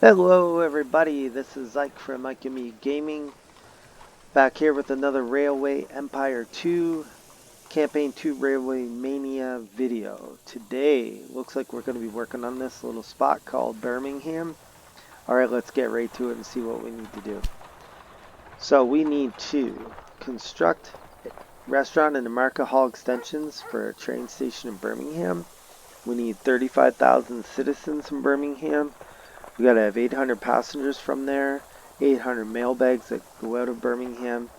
Hello everybody, this is Ike from Ike and Me Gaming, back here with another Railway Empire 2, Campaign 2 Railway Mania video. Today, looks like we're going to be working on this little spot called Birmingham. Alright, let's get right to it and see what we need to do. So we need to construct a restaurant and a market hall extensions for a train station in Birmingham. We need 35,000 citizens in Birmingham. We gotta have 800 passengers from there, 800 mail bags that go out of Birmingham,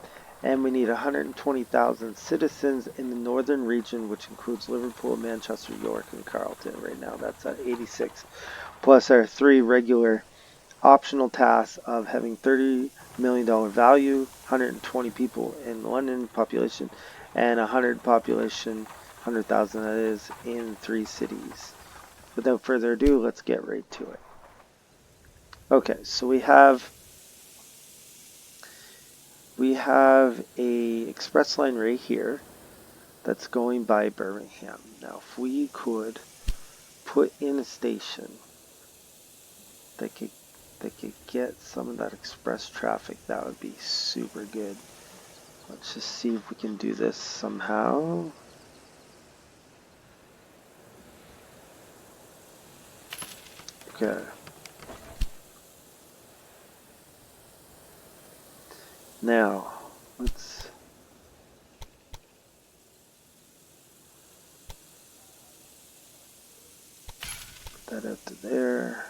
and we need 120,000 citizens in the northern region, which includes Liverpool, Manchester, York, and Carlton. Right now, that's at 86, plus our 3 regular optional tasks of having $30 million value, 120 people in London population, and 100,000 that is, in 3 cities. Without further ado, let's get right to it. Okay, so we have a express line right here that's going by Birmingham. Now, if we could put in a station that could get some of that express traffic, that would be super good. Let's just see if we can do this somehow. Okay. Now, let's put that out to there.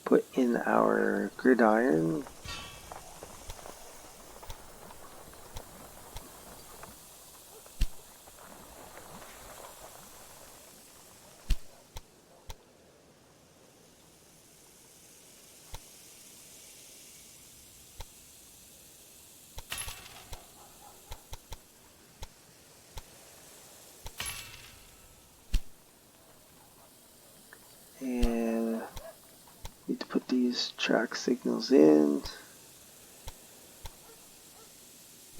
Put in our gridiron. And need to put these track signals in.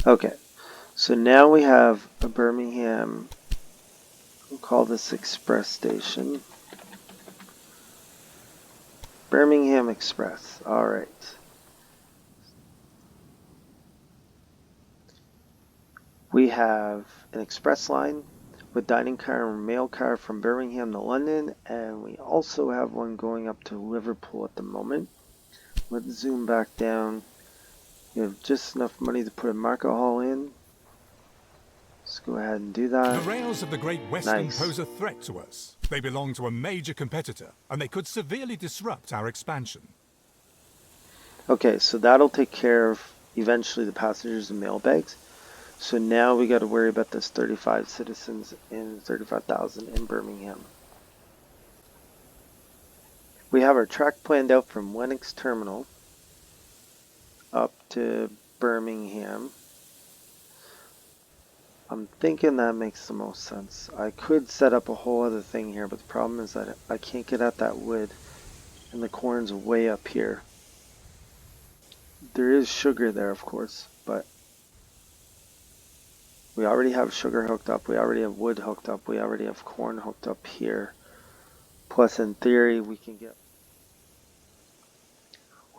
Okay, so now we have a Birmingham, we'll call this Express Station. Birmingham Express, alright. We have an express line with dining car and mail car from Birmingham to London, and we also have one going up to Liverpool at the moment. Let's zoom back down. We have just enough money to put a market hall in. Let's go ahead and do that. The rails of the Great Western pose a threat to us. They belong to a major competitor, and they could severely disrupt our expansion. Okay, so that'll take care of eventually the passengers and mail bags. So now we got to worry about this 35 citizens and 35,000 in Birmingham. We have our track planned out from Lennox Terminal up to Birmingham. I'm thinking that makes the most sense. I could set up a whole other thing here, but the problem is that I can't get at that wood, and the corn's way up here. There is sugar there, of course, but we already have sugar hooked up, we already have wood hooked up, we already have corn hooked up here. Plus, in theory, we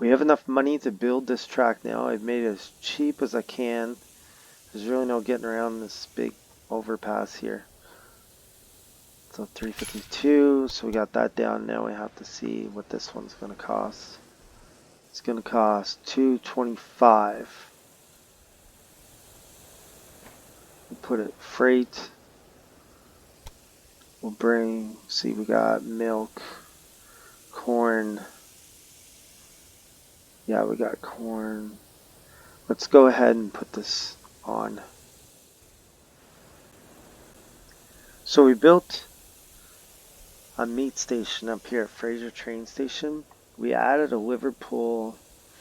have enough money to build this track now. I've made it as cheap as I can. There's really no getting around this big overpass here. So 352, so we got that down. Now we have to see what this one's going to cost. It's going to cost $225. We'll put it freight. We'll bring, see, we got milk, corn. Yeah, we got corn. Let's go ahead and put this on. So we built a meat station up here at Fraser train station. We added a Liverpool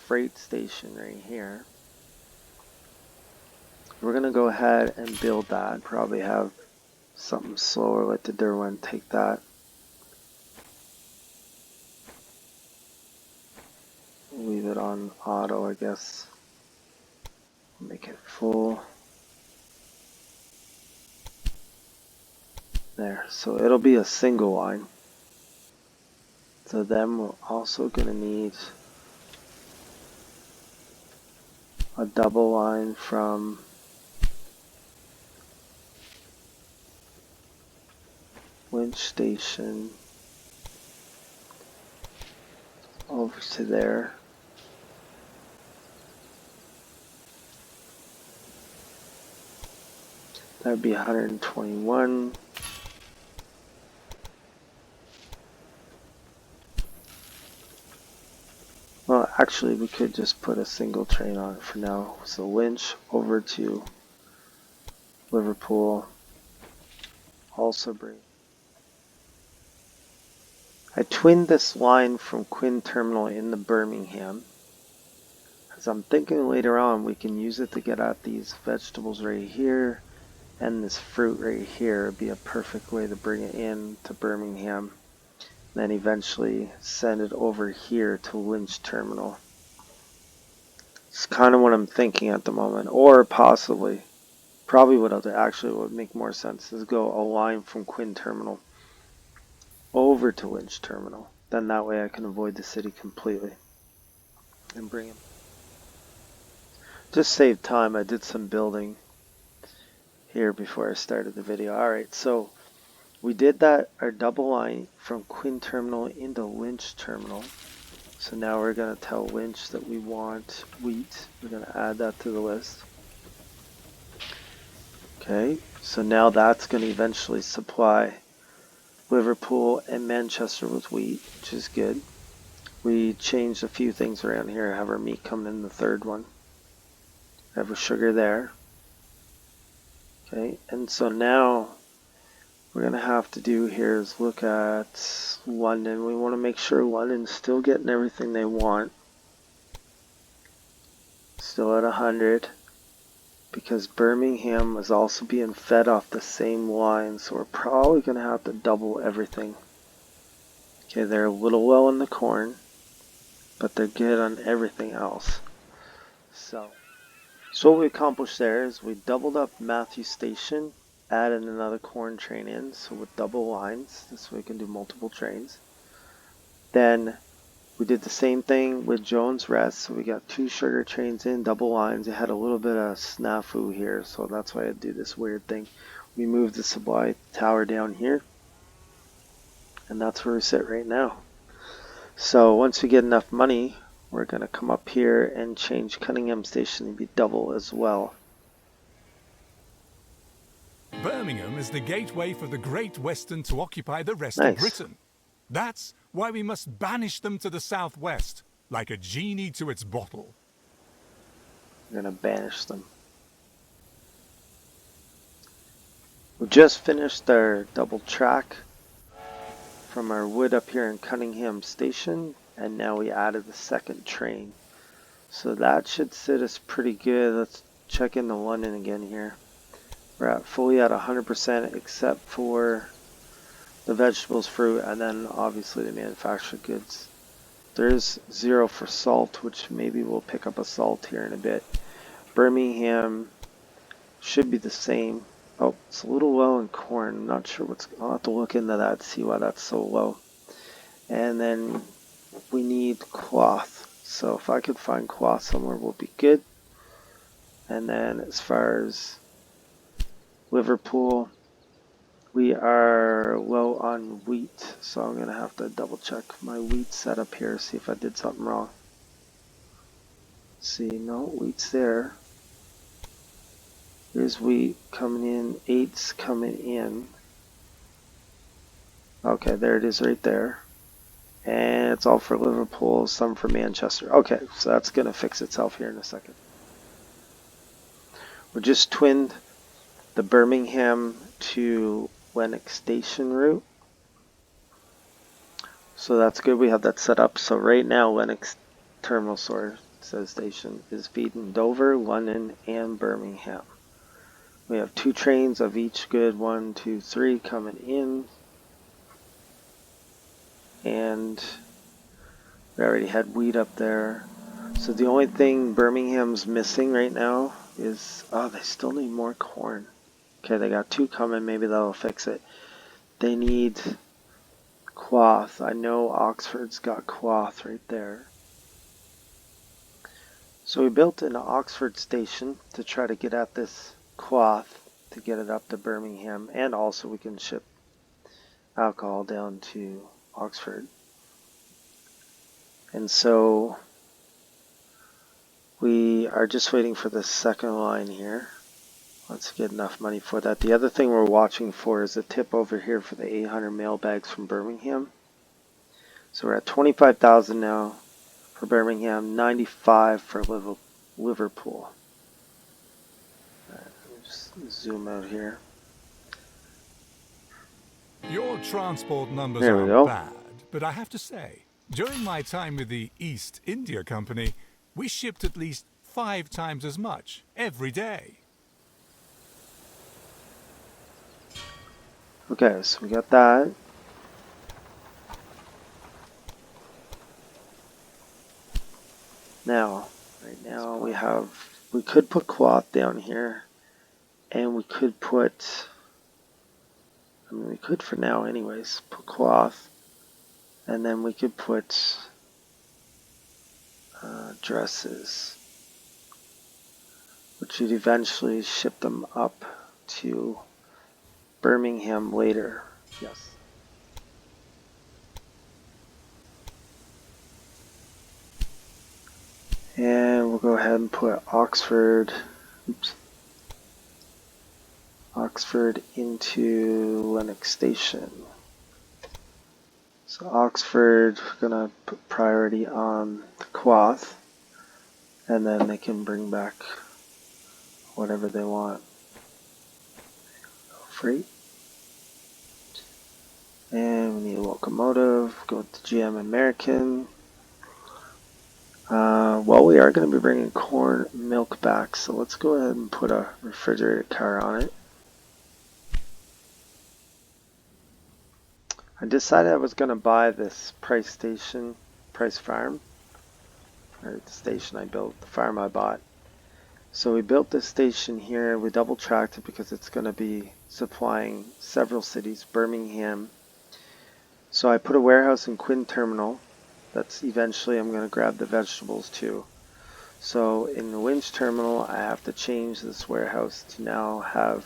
freight station right here. We're gonna go ahead and build that. Probably have something slower like the Derwent take that. Leave it on auto, I guess. Make it full. There, so it'll be a single line. So then we're also going to need a double line from winch station over to there. That would be 121. Well, actually, we could just put a single train on it for now. So winch over to Liverpool. Also bring. I twinned this line from Quinn Terminal into Birmingham, because I'm thinking later on we can use it to get at these vegetables right here and this fruit right here. It'd be a perfect way to bring it in to Birmingham, then eventually send it over here to Lynch Terminal. It's kind of what I'm thinking at the moment, or possibly, probably what would make more sense is go a line from Quinn Terminal over to Lynch Terminal. Then that way I can avoid the city completely and bring him. Just save time. I did some building here before I started the video. Alright, so we did that, our double line from Quinn Terminal into Lynch Terminal. So now we're going to tell Lynch that we want wheat. We're going to add that to the list. Okay, so now that's going to eventually supply Liverpool and Manchester with wheat, which is good. We changed a few things around here. Have our meat coming in the third one. Have our sugar there. Okay, and so now we're going to have to do here is look at London. We want to make sure London's still getting everything they want. Still at 100. Because Birmingham is also being fed off the same line, so we're probably going to have to double everything. Okay, they're a little low on the corn, but they're good on everything else. So what we accomplished there is we doubled up Matthew Station, added another corn train in, so with double lines, this way we can do multiple trains. Then we did the same thing with Jones Rest, so we got 2 sugar trains in, double lines. It had a little bit of snafu here, so that's why I do this weird thing. We moved the supply tower down here, and that's where we sit right now. So once we get enough money, we're going to come up here and change Cunningham Station to be double as well. Birmingham is the gateway for the Great Western to occupy the rest Nice. of Britain. That's why we must banish them to the southwest, like a genie to its bottle. We're going to banish them. We just finished our double track from our wood up here in Cunningham Station, and now we added the second train. So that should sit us pretty good. Let's check into London again here. We're fully at 100% except for the vegetables, fruit, and then obviously the manufactured goods. There's 0 for salt, which maybe we'll pick up a salt here in a bit. Birmingham should be the same. Oh, it's a little low in corn. I'm not sure I'll have to look into that to see why that's so low. And then we need cloth. So if I could find cloth somewhere, we'll be good. And then as far as Liverpool, we are low on wheat, so I'm going to have to double check my wheat setup here, see if I did something wrong. See, no, wheat's there. There's wheat coming in, 8's coming in. Okay, there it is right there. And it's all for Liverpool, some for Manchester. Okay, so that's going to fix itself here in a second. We just twinned the Birmingham to Lennox Station route. So that's good, we have that set up. So right now Lennox Terminal says station is feeding Dover, London, and Birmingham. We have 2 trains of each good, 1, 2, 3 coming in. And we already had wheat up there. So the only thing Birmingham's missing right now is, oh, they still need more corn. Okay, they got 2 coming, maybe that'll fix it. they need cloth. I know Oxford's got cloth right there. So we built an Oxford station to try to get at this cloth to get it up to Birmingham, and also we can ship alcohol down to Oxford. And so we are just waiting for the second line here. Let's get enough money for that. The other thing we're watching for is a tip over here for the 800 mail bags from Birmingham. So we're at 25,000 now for Birmingham, 95 for Liverpool. Let me just zoom out here. Your transport numbers There we are go. bad, but I have to say, during my time with the East India Company, we shipped at least 5 times as much every day. Okay, so we got that. Now, right now we could put cloth down here, and we could put, we could for now anyways, put cloth, and then we could put dresses, which would eventually ship them up to Birmingham later. Yes. And we'll go ahead and put Oxford into Lennox Station. So Oxford, we're going to put priority on the cloth, and then they can bring back whatever they want. Freight. And we need a locomotive. Go with the GM American. Well, we are going to be bringing corn milk back, so let's go ahead and put a refrigerated car on it. I decided I was going to buy this Price Farm, or the station I built, the farm I bought. So we built this station here, we double tracked it because it's going to be supplying several cities, Birmingham. So I put a warehouse in Quinn Terminal. That's eventually I'm going to grab the vegetables too. So in the Winch Terminal, I have to change this warehouse to now have,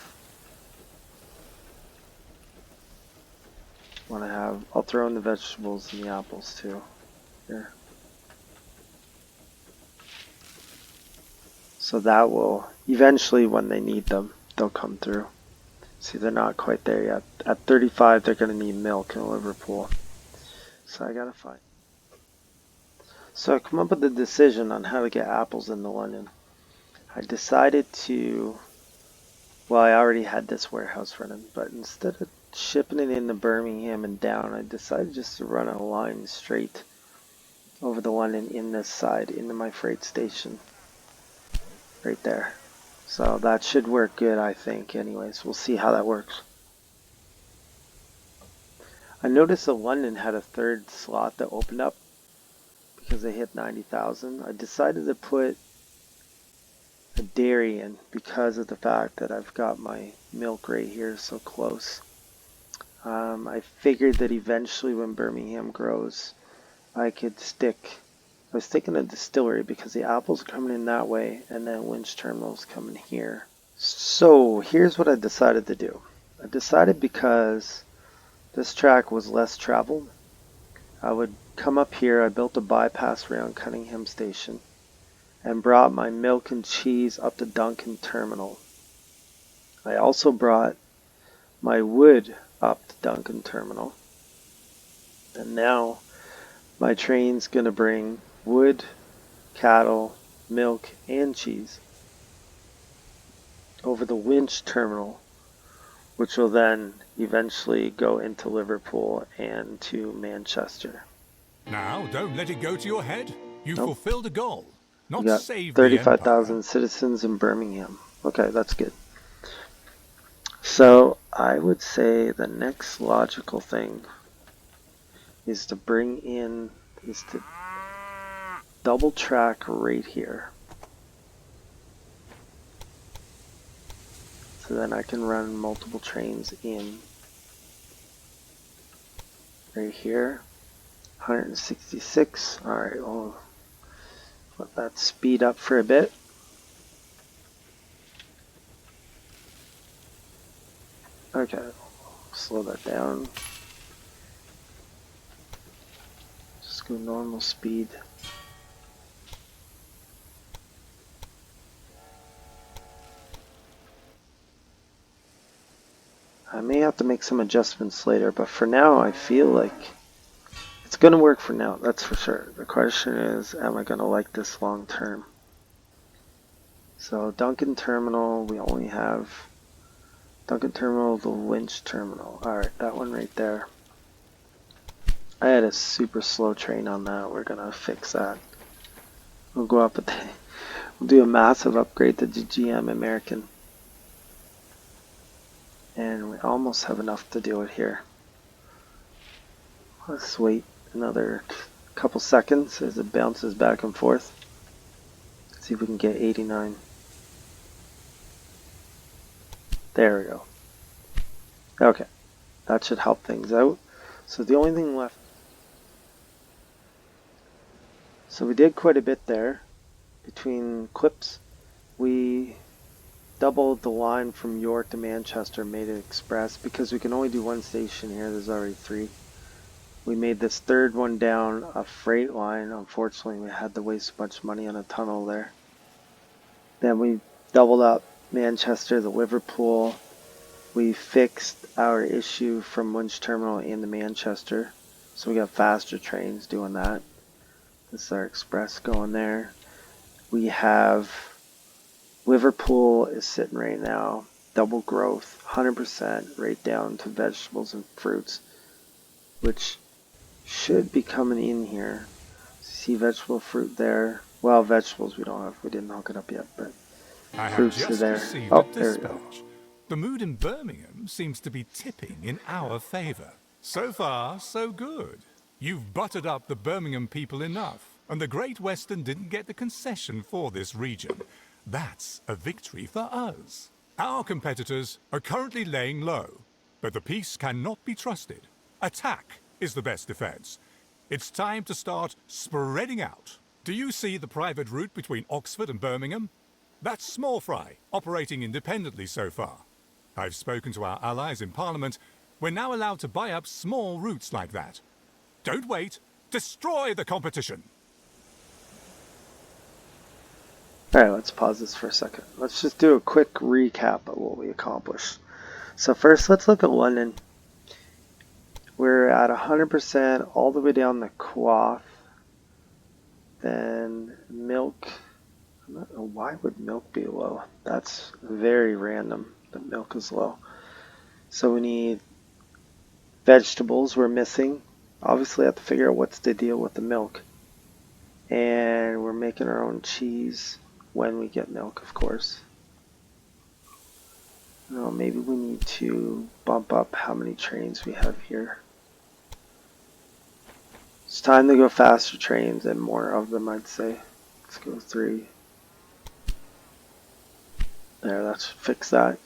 I'll throw in the vegetables and the apples too. Here. So that will, eventually when they need them, they'll come through. See, they're not quite there yet. At 35, they're going to need milk in Liverpool. So I gotta find. So I come up with a decision on how to get apples into London. I decided to, well, I already had this warehouse running, but instead of shipping it into Birmingham and down, I decided just to run a line straight over the London in this side into my freight station. Right there. So that should work good, I think. Anyways, we'll see how that works. I noticed that London had a third slot that opened up because they hit 90,000. I decided to put a dairy in because of the fact that I've got my milk right here so close. I figured that eventually when Birmingham grows, I could stick. I was thinking a distillery because the apples are coming in that way and then Winch Terminal's coming here. So here's what I decided to do. I decided because this track was less traveled, I would come up here. I built a bypass around Cunningham Station and brought my milk and cheese up to Duncan Terminal. I also brought my wood up to Duncan Terminal. And now my train's going to bring wood, cattle, milk, and cheese over the Winch Terminal, which will then eventually go into Liverpool and to Manchester. Now, don't let it go to your head. You Nope. fulfilled a goal. We Not got save the 35,000 empire. citizens in Birmingham. Okay, that's good. So I would say the next logical thing is to double track right here. So then I can run multiple trains in right here. 166. Alright, we'll let that speed up for a bit. Okay, slow that down. Just go normal speed. I may have to make some adjustments later, but for now I feel like it's going to work for now, that's for sure. The question is, am I going to like this long term? So Duncan Terminal, we only have Duncan Terminal, the winch terminal. Alright, that one right there. I had a super slow train on that. We're going to fix that. We'll go up with we'll do a massive upgrade to the GM American. And we almost have enough to do it here. Let's wait another couple seconds as it bounces back and forth. See if we can get 89. There we go. Okay, that should help things out. So the only thing left. So we did quite a bit there between clips. We doubled the line from York to Manchester, made it express because we can only do one station here. There's already 3. We made this third one down a freight line. Unfortunately, we had to waste a bunch of money on a tunnel there. Then we doubled up Manchester to Liverpool. We fixed our issue from Winch Terminal into Manchester. So we got faster trains doing that. This is our express going there. We have Liverpool is sitting right now. Double growth, 100% right down to vegetables and fruits, which should be coming in here. See vegetable fruit there. Well, vegetables we don't have. We didn't hook it up yet, but I have fruits are just there. received Oh, a there we go. dispatch. The mood in Birmingham seems to be tipping in our favour. So far, so good. You've buttered up the Birmingham people enough, and the Great Western didn't get the concession for this region. That's a victory for us. Our competitors are currently laying low, but the peace cannot be trusted. Attack is the best defence. It's time to start spreading out. Do you see the private route between Oxford and Birmingham? That's small fry, operating independently so far. I've spoken to our allies in Parliament. We're now allowed to buy up small routes like that. Don't wait. Destroy the competition. Alright, let's pause this for a second. Let's just do a quick recap of what we accomplished. So first, let's look at London. We're at 100% all the way down the Quaff. Then milk. I don't know, why would milk be low? That's very random, but milk is low. So we need vegetables we're missing. Obviously, I have to figure out what's the deal with the milk. And we're making our own cheese when we get milk, of course. No, maybe we need to bump up how many trains we have here. It's time to go faster trains and more of them, I'd say. Let's go 3. There, let's fix that.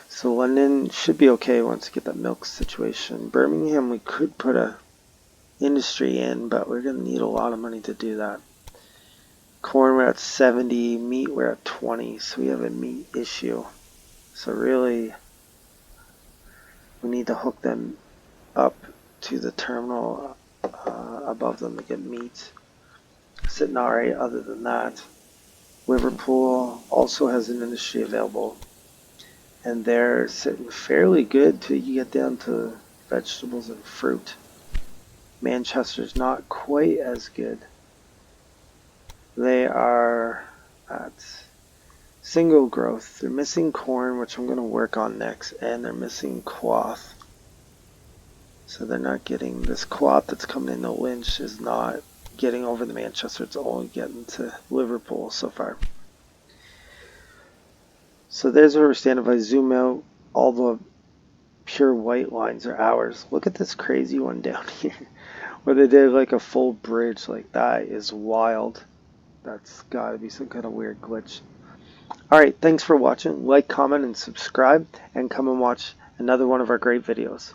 So London should be okay once we get that milk situation. Birmingham, we could put a industry in, but we're going to need a lot of money to do that. Corn, we're at 70. Meat, we're at 20. So we have a meat issue. So really, we need to hook them up to the terminal above them to get meat. Sitting alright other than that. Liverpool also has an industry available. And they're sitting fairly good till you get down to vegetables and fruit. Manchester's not quite as good. They are at single growth. They're missing corn, which I'm going to work on next, and they're missing cloth. So they're not getting this cloth that's coming into Lynch is not getting over the Manchester. It's only getting to Liverpool so far. So there's where we're standing. If I zoom out, all the pure white lines are ours. Look at this crazy one down here where they did like a full bridge. Like, that is wild. That's gotta be some kind of weird glitch. Alright, thanks for watching. Like, comment, and subscribe, and come and watch another one of our great videos.